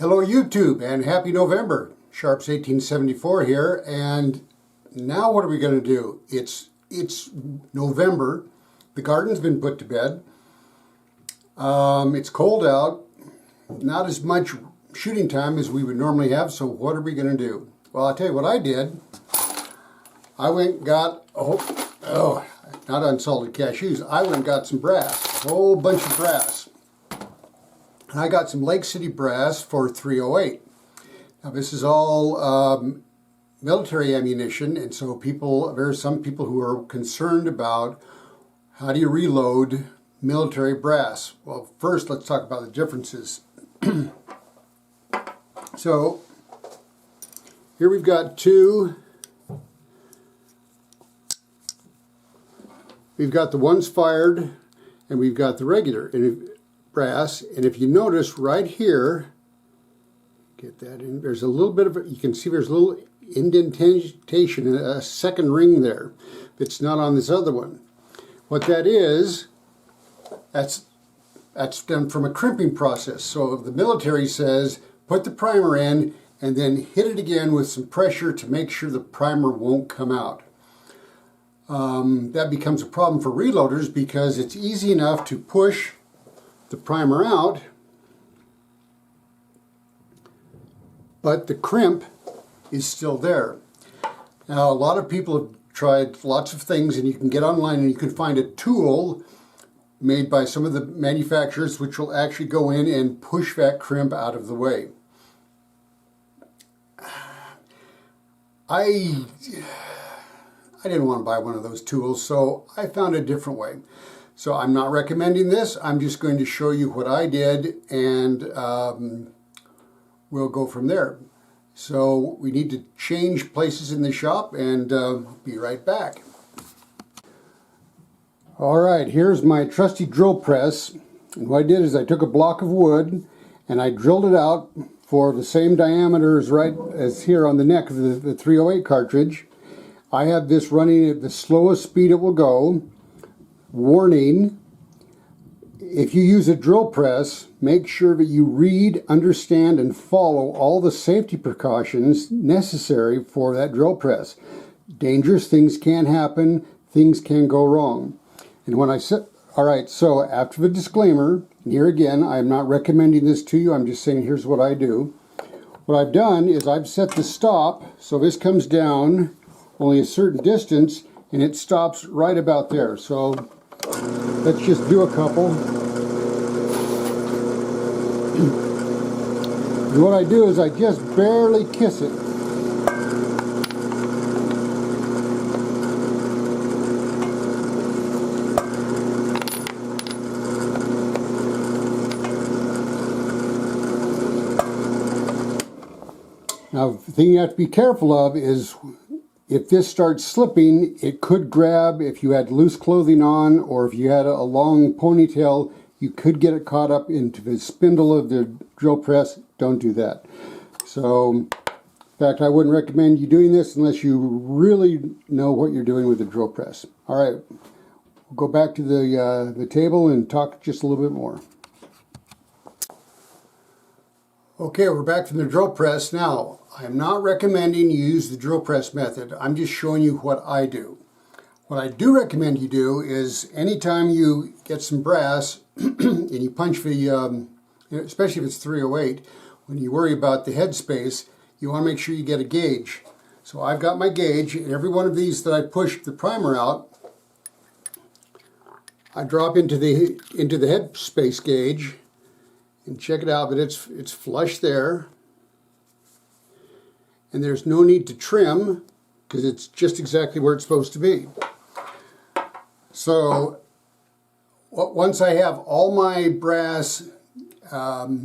Hello YouTube and happy November. Sharps 1874 here, and now what are we going to do? It's November. The garden's been put to bed. It's cold out. Not as much shooting time as we would normally have, so what are we going to do? Well, I'll tell you what I did. I went and got, not unsalted cashews. I went and got some brass, a whole bunch of brass. And I got some Lake City brass for .308. Now this is all military ammunition, and so there are some people who are concerned about how do you reload military brass. Well, first let's talk about the differences. So here we've got two. We've got the ones fired, and we've got the regular brass. And if you notice right here, get that in, there's a little bit of, you can see there's a little indentation, a second ring there that's not on this other one. What that is, that's done from a crimping process. So the military says put the primer in and then hit it again with some pressure to make sure the primer won't come out. That becomes a problem for reloaders because it's easy enough to push the primer out, but the crimp is still there. Now, a lot of people have tried lots of things, and you can get online and you can find a tool made by some of the manufacturers which will actually go in and push that crimp out of the way. I didn't want to buy one of those tools, so I found a different way. So I'm not recommending this. I'm just going to show you what I did, and we'll go from there. So we need to change places in the shop, and be right back. All right, here's my trusty drill press. And what I did is I took a block of wood and I drilled it out for the same diameter as here on the neck of the .308 cartridge. I have this running at the slowest speed it will go. Warning, if you use a drill press, make sure that you read, understand, and follow all the safety precautions necessary for that drill press. Dangerous things can happen, things can go wrong. And when I said, all right, so after the disclaimer, and here again, I'm not recommending this to you, I'm just saying here's what I do. What I've done is I've set the stop, so this comes down only a certain distance, and it stops right about there. So let's just do a couple. And what I do is I just barely kiss it. Now, the thing you have to be careful of is if this starts slipping, it could grab. If you had loose clothing on, or if you had a long ponytail, you could get it caught up into the spindle of the drill press. Don't do that. So, in fact, I wouldn't recommend you doing this unless you really know what you're doing with the drill press. All right, we'll go back to the table and talk just a little bit more. Okay, we're back from the drill press. Now, I'm not recommending you use the drill press method. I'm just showing you what I do. What I do recommend you do is anytime you get some brass and you punch the, especially if it's .308, when you worry about the head space, you want to make sure you get a gauge. So I've got my gauge, and every one of these that I push the primer out, I drop into the head space gauge and check it out that it's flush there. And there's no need to trim because it's just exactly where it's supposed to be. So once I have all my brass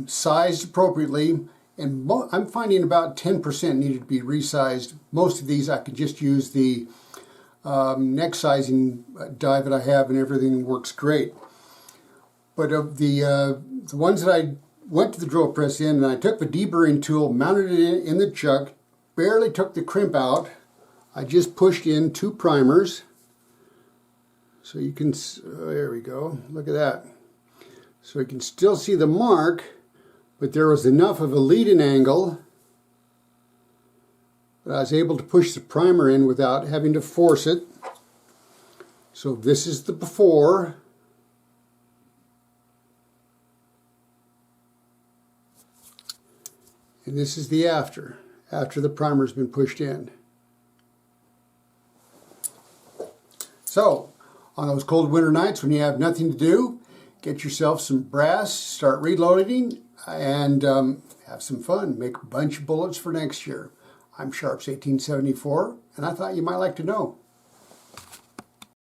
sized appropriately, and I'm finding about 10% needed to be resized. Most of these I could just use the neck sizing die that I have, and everything works great. But of the ones that I went to the drill press in, and I took the deburring tool, mounted it in the chuck, barely took the crimp out. I just pushed in 2 primers. So you can, there we go, look at that. So you can still see the mark but there was enough of a lead-in angle that I was able to push the primer in without having to force it. So this is the before. And this is the after the primer's been pushed in. So, on those cold winter nights when you have nothing to do, get yourself some brass, start reloading, and have some fun. Make a bunch of bullets for next year. I'm Sharps 1874, and I thought you might like to know.